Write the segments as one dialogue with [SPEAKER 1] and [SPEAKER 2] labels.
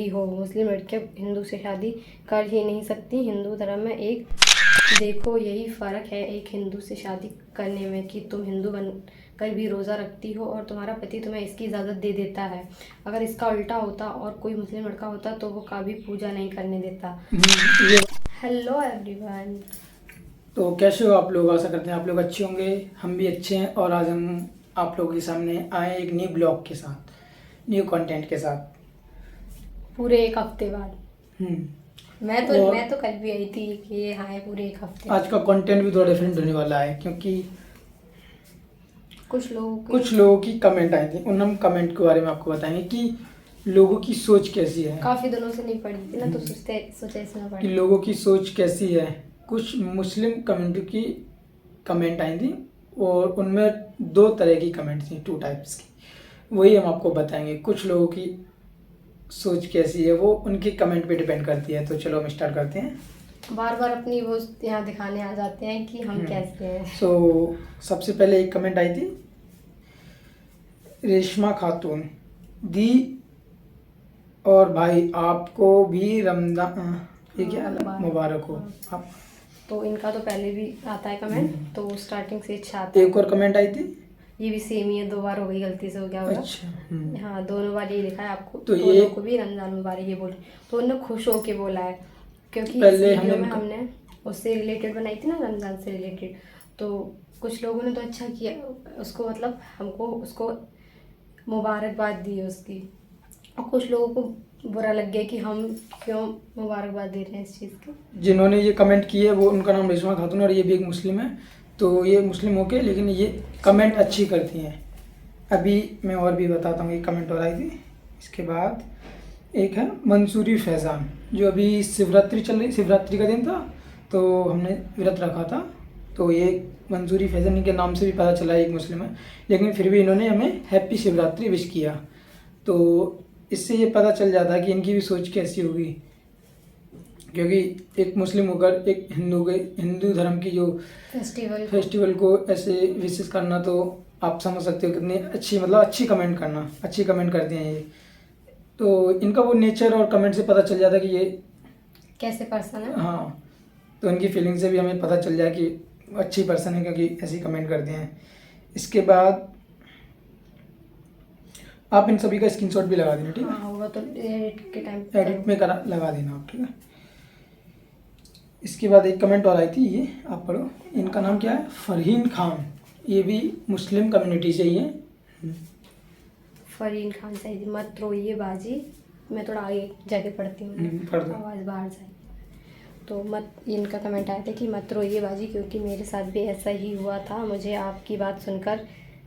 [SPEAKER 1] हो मुस्लिम लड़कियां हिंदू से शादी कर ही नहीं सकती। हिंदू धर्म में एक देखो यही फ़र्क है एक हिंदू से शादी करने में कि तुम हिंदू बन कर भी रोज़ा रखती हो और तुम्हारा पति तुम्हें इसकी इजाज़त दे देता है। अगर इसका उल्टा होता और कोई मुस्लिम लड़का होता तो वो कभी पूजा नहीं करने देता। हेलो एवरीवन,
[SPEAKER 2] तो कैसे हो आप लोग। आशा करते हैं आप लोग अच्छे होंगे, हम भी अच्छे हैं। और आज हम आप लोगों के सामने आए एक न्यू ब्लॉग के साथ, न्यू कंटेंट के साथ,
[SPEAKER 1] पूरे एक हफ्ते बाद। मैं
[SPEAKER 2] और
[SPEAKER 1] तो कल भी आई थी कि ये हाँ पूरे एक हफ्ते।
[SPEAKER 2] आज का कंटेंट भी थोड़ा डिफरेंट होने वाला है क्योंकि
[SPEAKER 1] कुछ लोगों
[SPEAKER 2] की कमेंट आई थी। उन हम कमेंट के बारे में आपको बताएंगे कि लोगों की सोच कैसी है।
[SPEAKER 1] काफ़ी दिनों से नहीं पढ़ी थी ना तो सोचा इसमें
[SPEAKER 2] कि
[SPEAKER 1] पढ़ी।
[SPEAKER 2] लोगों की सोच कैसी है। कुछ मुस्लिम कम्युनिटी की कमेंट आई थी और उनमें दो तरह की कमेंट थी, 2 टाइप्स की। वही हम आपको बताएंगे। कुछ लोगों की सोच कैसी है वो उनके कमेंट पे डिपेंड करती है। तो चलो हम स्टार्ट करते हैं।
[SPEAKER 1] बार बार अपनी वो यहाँ दिखाने आ जाते हैं कि हम कैसे हैं।
[SPEAKER 2] सबसे पहले एक कमेंट आई थी, रेशमा खातून दी और भाई आपको भी रमजान ये क्या मुबारक हो आप।
[SPEAKER 1] तो इनका तो पहले भी आता है कमेंट, तो स्टार्टिंग से अच्छा आता है।
[SPEAKER 2] एक और कमेंट आई थी,
[SPEAKER 1] ये भी सेम ही है, 2 बार हो गई, गलती से हो गया होगा।
[SPEAKER 2] अच्छा
[SPEAKER 1] हाँ, दोनों बार ये लिखा है आपको
[SPEAKER 2] तो
[SPEAKER 1] दोनों
[SPEAKER 2] ये
[SPEAKER 1] को भी रमजान मुबारक ये बोल। तो उन्होंने खुश होके बोला है क्योंकि
[SPEAKER 2] पहले
[SPEAKER 1] इस वीडियो में हमने उससे रिलेटेड बनाई थी ना, रमजान से रिलेटेड। तो कुछ लोगों ने तो अच्छा किया उसको, मतलब हमको उसको मुबारकबाद दी है उसकी, और कुछ लोगों को बुरा लग गया कि हम क्यों मुबारकबाद दे रहे हैं इस चीज़ की।
[SPEAKER 2] जिन्होंने ये कमेंट किए वो उनका नाम रेशमा खातून और ये भी एक मुस्लिम है। तो ये मुस्लिम होके लेकिन ये कमेंट अच्छी करती हैं। अभी मैं और भी बताता हूँ। एक कमेंट और आई थी। इसके बाद एक है मंसूरी फैज़ान, जो अभी शिवरात्रि चल रही, शिवरात्रि का दिन था तो हमने व्रत रखा था। तो ये मंसूरी फैज़ान के नाम से भी पता चला एक मुस्लिम है, लेकिन फिर भी इन्होंने हमें हैप्पी शिवरात्रि विश किया। तो इससे ये पता चल जाता है कि इनकी भी सोच कैसी होगी, क्योंकि एक मुस्लिम होकर एक हिंदू धर्म की जो फेस्टिवल को ऐसे विशेष करना, तो आप समझ सकते हो कितनी अच्छी, मतलब अच्छी कमेंट करते हैं ये। तो इनका वो नेचर और कमेंट से पता चल जाता है कि ये
[SPEAKER 1] कैसे पर्सन है।
[SPEAKER 2] हाँ, तो इनकी फीलिंग से भी हमें पता चल जाए कि अच्छी पर्सन है, क्योंकि ऐसी कमेंट करते हैं। इसके बाद आप इन सभी का स्क्रीनशॉट भी लगा देना, ठीक है।
[SPEAKER 1] हाँ, होगा तो एडिट के टाइम
[SPEAKER 2] एडिट में लगा देना आप, ठीक है। इसके बाद एक कमेंट और आई थी, ये आप पढ़ो। इनका नाम क्या है, फरहीन खान। ये भी मुस्लिम कम्युनिटी से ही है।
[SPEAKER 1] फरहीन खान साहिब, मत रोइए बाजी। मैं थोड़ा आगे जाके पढ़ती हूँ, आवाज़ बाहर जाए। तो इनका कमेंट आया था कि मत रोइए बाजी, क्योंकि मेरे साथ भी ऐसा ही हुआ था। मुझे आपकी बात सुनकर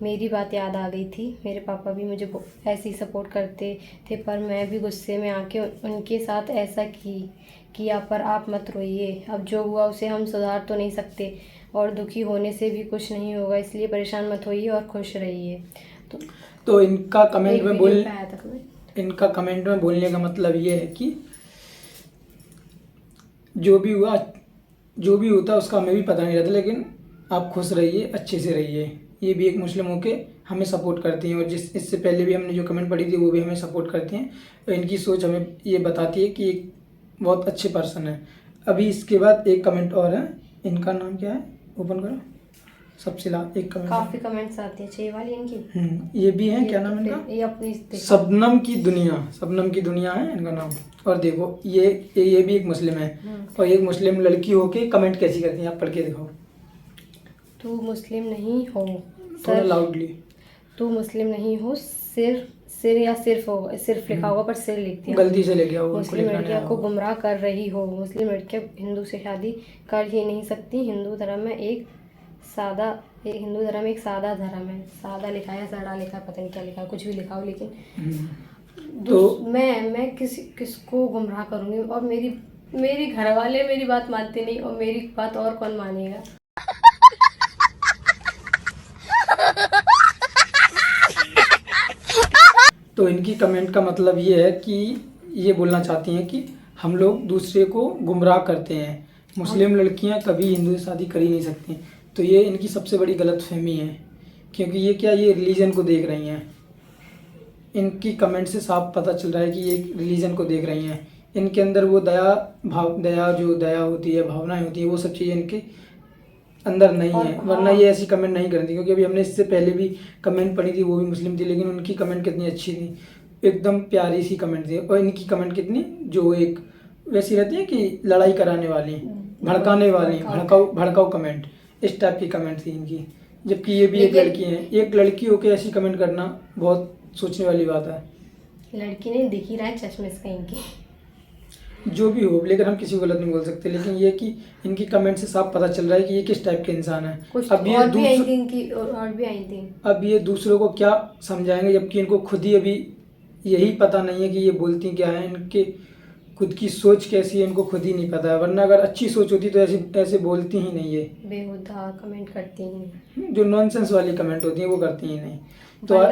[SPEAKER 1] मेरी बात याद आ गई थी। मेरे पापा भी मुझे ऐसे ही सपोर्ट करते थे, पर मैं भी गुस्से में आके उनके साथ ऐसा किया। पर आप मत रोइए, अब जो हुआ उसे हम सुधार तो नहीं सकते और दुखी होने से भी कुछ नहीं होगा, इसलिए परेशान मत होइए और खुश रहिए। तो
[SPEAKER 2] इनका कमेंट में बोलने का मतलब ये है कि जो भी होता है उसका हमें भी पता नहीं रहता, लेकिन आप खुश रहिए, अच्छे से रहिए। ये भी एक मुस्लिम होके हमें सपोर्ट करती हैं, और इससे पहले भी हमने जो कमेंट पढ़ी थी वो भी हमें सपोर्ट करती हैं। और इनकी सोच हमें ये बताती है कि एक बहुत अच्छे पर्सन है। अभी इसके बाद एक कमेंट और है। इनका नाम क्या है, ओपन करो। सबसे लास्ट एक कमेंट,
[SPEAKER 1] काफ़ी कमेंट्स आते हैं, चाहिए वाली इनकी।
[SPEAKER 2] ये भी है, क्या नाम है इनका,
[SPEAKER 1] ये अपनी
[SPEAKER 2] शबनम की दुनिया है इनका नाम। और देखो ये भी एक मुस्लिम है, और एक मुस्लिम लड़की होके कमेंट कैसी करती है, आप पढ़ के दिखाओ।
[SPEAKER 1] तू मुस्लिम नहीं हो,
[SPEAKER 2] थोड़ा लाउडली।
[SPEAKER 1] तू मुस्लिम नहीं हो, सिर या सिर्फ लिखा होगा पर सिर लिखती है,
[SPEAKER 2] गलती से ले गया वो।
[SPEAKER 1] मुस्लिम लड़कियों को गुमराह कर रही हो। मुस्लिम लड़कियां हिंदू से शादी कर ही नहीं सकती। हिंदू धर्म में एक सादा धर्म है। सादा लिखा है, सड़ा लिखा है, पता नहीं क्या लिखा है, कुछ भी लिखा हो, लेकिन तो मैं किसको गुमराह करूँगी। और मेरी घर वाले मेरी बात मानते नहीं, और मेरी बात और कौन मानेगा।
[SPEAKER 2] तो इनकी कमेंट का मतलब ये है कि ये बोलना चाहती हैं कि हम लोग दूसरे को गुमराह करते हैं। मुस्लिम लड़कियां कभी हिंदू से शादी कर ही नहीं सकती। तो ये इनकी सबसे बड़ी गलतफहमी है, क्योंकि ये रिलीजन को देख रही हैं। इनकी कमेंट से साफ पता चल रहा है कि ये रिलीजन को देख रही हैं। इनके अंदर वो दया होती है, भावनाएं होती है, वो सब चीज़ें इनके अंदर नहीं है, वरना ये ऐसी कमेंट नहीं करती। क्योंकि अभी हमने इससे पहले भी कमेंट पढ़ी थी, वो भी मुस्लिम थी, लेकिन उनकी कमेंट कितनी अच्छी थी, एकदम प्यारी सी कमेंट थी। और इनकी कमेंट कितनी जो एक वैसी रहती है कि लड़ाई कराने वाली, भड़काने वाली, भड़काऊ कमेंट, इस टाइप की कमेंट थी इनकी। जबकि ये भी एक लड़की है, एक लड़की होकर ऐसी कमेंट करना बहुत सोचने वाली बात है।
[SPEAKER 1] लड़की नहीं दिख ही रहा है चश्मे से कहीं की,
[SPEAKER 2] जो भी हो, लेकिन हम किसी को गलत नहीं बोल सकते। लेकिन ये कि इनकी कमेंट से साफ पता चल रहा है कि ये किस टाइप के इंसान है।
[SPEAKER 1] अब ये और भी आई थी।
[SPEAKER 2] अब ये दूसरों को क्या समझाएंगे, जबकि इनको खुद ही अभी यही पता नहीं है कि ये बोलती क्या है, इनके खुद की सोच कैसी है इनको खुद ही नहीं पता है। वरना अगर अच्छी सोच होती तो ऐसे बोलती ही नहीं है,
[SPEAKER 1] बेहुदा कमेंट करती ही,
[SPEAKER 2] जो नॉनसेंस वाली कमेंट होती है वो करती ही नहीं। तो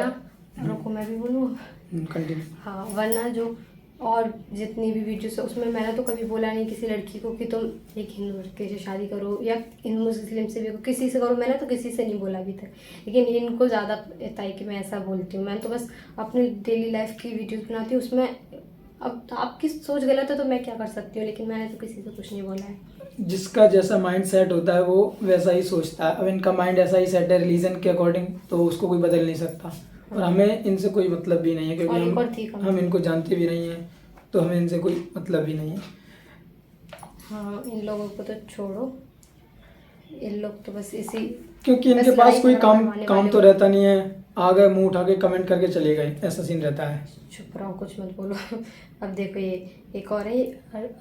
[SPEAKER 1] रुको मैं भी बोलूँ,
[SPEAKER 2] कंटिन्यू।
[SPEAKER 1] हाँ, वरना जो और जितनी भी वीडियोस है उसमें मैंने तो कभी बोला नहीं किसी लड़की को कि तुम एक हिंदू लड़के से शादी करो या हिंदू मुस्लिम से भी किसी से करो, मैंने तो किसी से नहीं बोला अभी तक। लेकिन इनको ज़्यादा आता है कि मैं ऐसा बोलती हूँ। मैं तो बस अपनी डेली लाइफ की वीडियोस बनाती हूँ, उसमें अब आपकी सोच गलत है तो मैं क्या कर सकती हूँ, लेकिन मैंने तो किसी से कुछ नहीं बोला है।
[SPEAKER 2] जिसका जैसा माइंड सेट होता है वो वैसा ही सोचता है। अब इनका माइंड ऐसा ही सेट है रिलीजन के अकॉर्डिंग, तो उसको कोई बदल नहीं सकता। और हमें इनसे कोई मतलब भी नहीं है, क्योंकि हम इनको जानते भी नहीं हैं, तो हमें इनसे कोई मतलब भी नहीं है।
[SPEAKER 1] हाँ, इन लोगों को तो छोड़ो, इन लोग तो बस इसी,
[SPEAKER 2] क्योंकि इनके पास कोई काम तो रहता नहीं है, आ गए मुंह उठा के कमेंट करके चले गए, ऐसा सीन रहता है।
[SPEAKER 1] चुप रहो, कुछ मत बोलो। अब देखो ये एक और है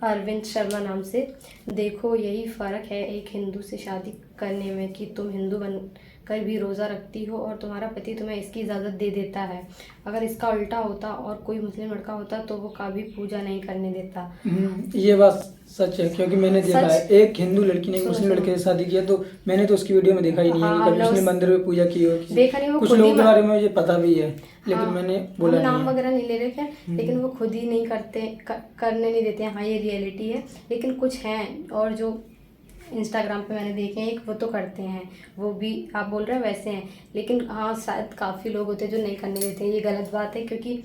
[SPEAKER 1] अरविंद शर्मा नाम से, देखो यही फ़र्क है एक हिंदू से शादी करने में कि तुम हिंदू बन कर भी रोज़ा रखती हो और तुम्हारा पति तुम्हें इसकी इजाज़त दे देता है। अगर इसका उल्टा होता और कोई मुस्लिम लड़का होता तो वो कभी पूजा नहीं करने देता।
[SPEAKER 2] ये बात सच है, क्योंकि मैंने देखा है एक हिंदू लड़की ने मुस्लिम लड़के से शादी किया, तो मैंने तो उसकी वीडियो में देखा ही नहीं है कि कभी उसने मंदिर में पूजा की हो।
[SPEAKER 1] देखा नहीं,
[SPEAKER 2] कुछ लोगों के बारे में मुझे पता भी है, लेकिन मैंने बोला नहीं,
[SPEAKER 1] नाम वगैरह नहीं ले रहे थे, लेकिन वो खुद ही नहीं करते, करने नहीं देते हैं। हाँ, ये रियलिटी है। लेकिन कुछ हैं और जो इंस्टाग्राम पे मैंने देखे हैं, एक वो तो करते हैं, वो भी आप बोल रहे हैं वैसे हैं। लेकिन हाँ, शायद काफ़ी लोग होते हैं जो नहीं करने देते हैं। ये गलत बात है, क्योंकि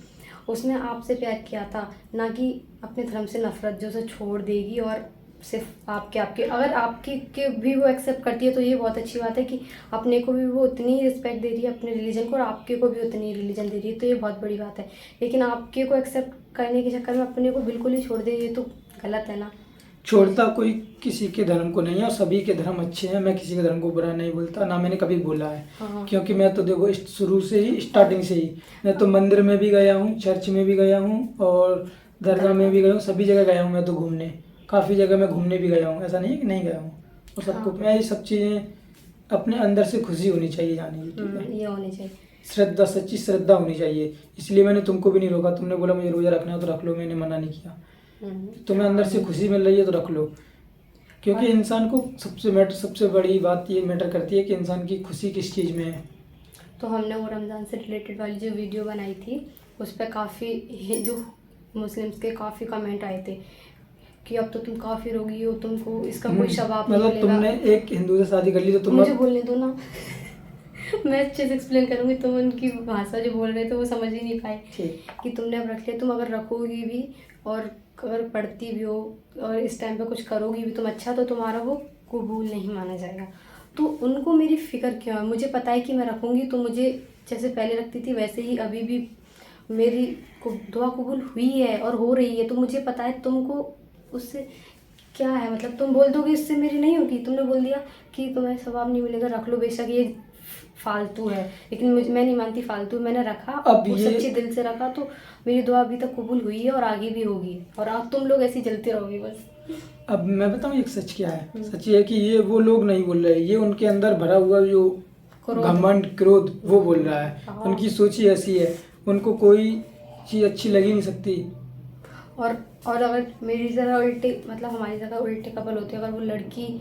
[SPEAKER 1] उसने आपसे प्यार किया था, ना कि अपने धर्म से नफरत जो उसे छोड़ देगी और सिर्फ आपके अगर आपकी के भी वो एक्सेप्ट करती है तो ये बहुत अच्छी बात है कि अपने को भी वो उतनी ही रिस्पेक्ट दे रही है अपने रिलीजन को, और आपके को भी उतनी ही रिलीजन दे रही है, तो ये बहुत बड़ी बात है। लेकिन आपके को एक्सेप्ट करने के चक्कर में अपने को बिल्कुल ही छोड़ दे, ये तो गलत है ना।
[SPEAKER 2] छोड़ता कोई किसी के धर्म को नहीं है, और सभी के धर्म अच्छे हैं। मैं किसी के धर्म को बुरा नहीं बोलता, ना मैंने कभी बोला है।
[SPEAKER 1] हाँ।
[SPEAKER 2] क्योंकि मैं तो देखो शुरू से ही, स्टार्टिंग से ही, मैं तो मंदिर में भी गया हूँ, चर्च में भी गया हूँ और दरगाह में भी गया हूँ, सभी जगह गया हूँ मैं तो घूमने। काफ़ी जगह मैं घूमने भी गया हूँ, ऐसा नहीं है कि नहीं गया हूँ। और सबको मैं ये सब चीज़ें अपने अंदर से खुशी होनी चाहिए जाने की, ठीक है,
[SPEAKER 1] ये होनी चाहिए
[SPEAKER 2] श्रद्धा, सच्ची श्रद्धा होनी चाहिए। इसलिए मैंने तुमको भी नहीं रोका, तुमने बोला मुझे रोज़ा रखना है तो रख लो, मैंने मना नहीं किया। तुम्हें अंदर से खुशी मिल रही है तो रख लो, क्योंकि इंसान को सबसे बड़ी बात ये मैटर करती है कि इंसान की खुशी किस चीज़ में है।
[SPEAKER 1] तो हमने वो रमज़ान से रिलेटेड वाली जो वीडियो बनाई थी उस पर काफ़ी जो मुस्लिम्स के काफ़ी कमेंट आए थे कि अब तो तुम काफिर हो गई हो, तुमको इसका कोई शवाब नहीं मिलेगा।
[SPEAKER 2] तुमने एक हिंदू से शादी कर ली तो तुम,
[SPEAKER 1] मुझे बोलने दो ना। मैं अच्छे से एक्सप्लेन करूँगी, तुम उनकी भाषा जो बोल रहे थे वो समझ ही नहीं पाए कि तुमने अब रख लिया, तुम अगर रखोगी भी और अगर पढ़ती भी हो और इस टाइम पे कुछ करोगी भी तुम अच्छा, तो तुम्हारा वो कबूल नहीं माना जाएगा। तो उनको मेरी फ़िक्र क्यों है? मुझे पता है कि मैं रखूँगी तो मुझे जैसे पहले रखती थी वैसे ही अभी भी मेरी दुआ कबूल हुई है और हो रही है। तो मुझे पता है तुमको उससे क्या है, मतलब तुम बोल दोगे इससे मेरी नहीं होगी। तुमने बोल दिया कि तुम्हें सवाब नहीं मिलेगा, रख लो, बेशक ये फालतू है, लेकिन मैं नहीं मानती फालतू। मैंने रखा, अब सच्चे दिल से रखा, तो मेरी दुआ अभी तक कबूल हुई है और आगे भी होगी, और अब तुम लोग ऐसे जलते रहोगे बस।
[SPEAKER 2] अब मैं बताऊँ एक सच क्या है, सच ये है कि ये वो लोग नहीं बोल रहे, ये उनके अंदर भरा हुआ जो घमंड, क्रोध, वो बोल रहा है। उनकी सोच ही ऐसी है, उनको कोई चीज़ अच्छी लग ही नहीं सकती।
[SPEAKER 1] और अगर मेरी जगह उल्टे, मतलब हमारी जगह उल्टे कपल होते, अगर वो लड़की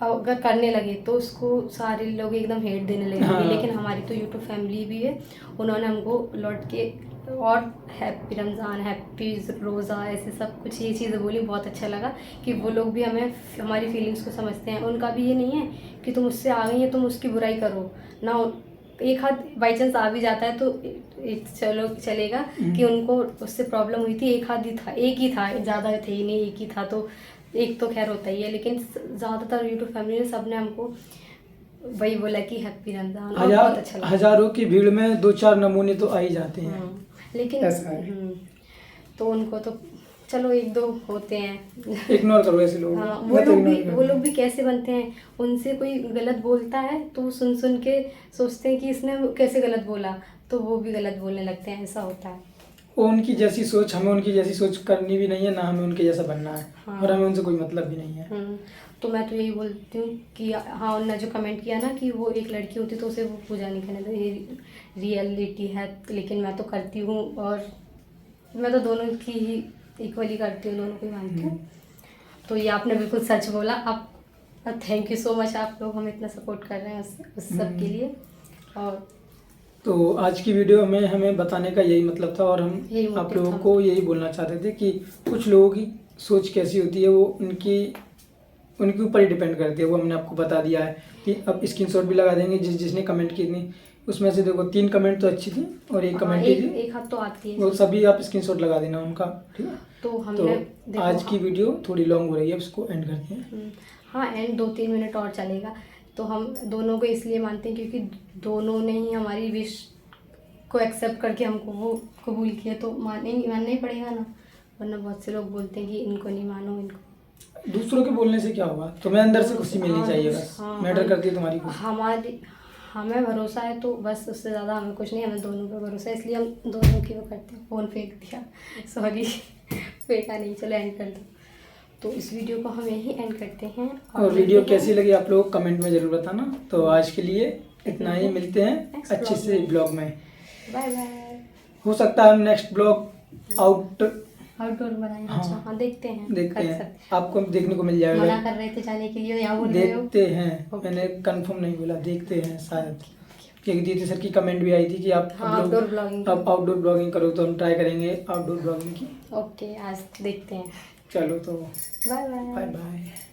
[SPEAKER 1] अगर करने लगे तो उसको सारे लोग एकदम हेट देने लगेंगे। हाँ। लेकिन हमारी तो यूट्यूब फैमिली भी है, उन्होंने हमको लौट के और हैप्पी रमज़ान, हैप्पी रोज़ा, ऐसे सब कुछ ये चीज़ें बोली। बहुत अच्छा लगा कि वो लोग भी हमें, हमारी फीलिंग्स को समझते हैं। उनका भी ये नहीं है कि तुम उससे आ गई है तुम उसकी बुराई करो ना, एक हाथ बाई चांस आ भी जाता है तो चलो चलेगा कि उनको उससे प्रॉब्लम हुई थी, एक ही था, ज़्यादा थे ही नहीं, एक ही था, तो एक तो खैर होता ही है, लेकिन ज़्यादातर यूट्यूब फैमिली ने सबने हमको वही बोला कि हैप्पी रमज़ान, और बहुत अच्छा लगा।
[SPEAKER 2] हजारों की भीड़ में 2-4 नमूने तो आ ही जाते हैं।
[SPEAKER 1] लेकिन
[SPEAKER 2] ऐसा है।
[SPEAKER 1] तो उनको तो चलो 1-2 होते हैं,
[SPEAKER 2] इग्नोर करो ऐसे लोग।
[SPEAKER 1] हाँ,
[SPEAKER 2] मैं तो ignore
[SPEAKER 1] वो लोग भी कैसे बनते हैं, उनसे कोई गलत बोलता है तो वो सुन के सोचते हैं कि इसने कैसे गलत बोला, तो वो भी गलत बोलने लगते हैं, ऐसा होता है।
[SPEAKER 2] वो उनकी जैसी सोच, हमें उनकी जैसी सोच करनी भी नहीं है, ना हमें उनके जैसा बनना है।
[SPEAKER 1] हाँ।
[SPEAKER 2] और हमें उनसे कोई मतलब भी नहीं है।
[SPEAKER 1] तो मैं तो यही बोलती हूँ कि हाँ, उन्होंने जो कमेंट किया ना कि वो एक लड़की होती तो उसे वो पूजा नहीं करने दे, ये रियलिटी है, लेकिन मैं तो करती हूँ, और मैं तो दोनों की ही इक्वली करती हूँ, दोनों को ही मानती हूँ। तो ये आपने बिल्कुल सच बोला। आप थैंक यू सो मच, आप लोग हमें इतना सपोर्ट कर रहे हैं उस सब के लिए। और
[SPEAKER 2] तो आज की वीडियो में हमें बताने का यही मतलब था, और हम आप लोगों को यही बोलना चाहते थे कि कुछ लोगों की सोच कैसी होती है वो उनके ऊपर ही डिपेंड करती है। वो हमने आपको बता दिया है कि अब स्क्रीनशॉट भी लगा देंगे जिसने कमेंट की थी, उसमें से देखो 3 कमेंट तो अच्छी थी और एक कमेंट थी,
[SPEAKER 1] एक हाथ तो आती है,
[SPEAKER 2] वो सभी आप स्क्रीनशॉट लगा देना उनका, ठीक है। तो आज की वीडियो थोड़ी लॉन्ग हो रही है, उसको एंड करते हैं।
[SPEAKER 1] हाँ, एंड 2-3 मिनट और चलेगा। तो हम दोनों को इसलिए मानते हैं क्योंकि दोनों ने ही हमारी विश को एक्सेप्ट करके हमको वो कबूल किया, तो मानना ही पड़ेगा ना, वरना बहुत से लोग बोलते हैं कि इनको नहीं मानो, इनको।
[SPEAKER 2] दूसरों के बोलने से क्या होगा, तुम्हें अंदर से खुशी मिलनी चाहिए बस। मैटर करती है तुम्हारी खुशी।
[SPEAKER 1] हमें भरोसा है तो बस, उससे ज़्यादा हमें कुछ नहीं, हमें दोनों पे भरोसा है, इसलिए हम दोनों की वो करते हैं। फ़ोन फेंक दिया, सॉरी, फेंका नहीं, चलो एंड कर दो। तो इस वीडियो को हम यहीं एंड करते हैं।
[SPEAKER 2] और वीडियो कैसी लगी आप लोग कमेंट में ज़रूर बताना। तो आज के लिए इतना ही, मिलते हैं अच्छे से ब्लॉग में।
[SPEAKER 1] Bye bye.
[SPEAKER 2] हो सकता है हम नेक्स्ट ब्लॉग
[SPEAKER 1] आउटडोर बनाएं। अच्छा, हाँ, देखते हैं
[SPEAKER 2] आपको देखने को मिल जाएगा।
[SPEAKER 1] मना कर रहे थे जाने के लिए, यहाँ बोल रहे हो।
[SPEAKER 2] देखते हैं, मैंने कंफर्म नहीं बोला, देखते हैं शायद, क्योंकि दीदी सर की कमेंट भी आई थी कि आप
[SPEAKER 1] आउटडोर ब्लॉगिंग,
[SPEAKER 2] अब आउटडोर ब्लॉगिंग करो, तो हम ट्राई करेंगे आउटडोर ब्लॉगिंग की।
[SPEAKER 1] ओके, आज देखते हैं।
[SPEAKER 2] चलो तो
[SPEAKER 1] बाय बाय।
[SPEAKER 2] Bye bye.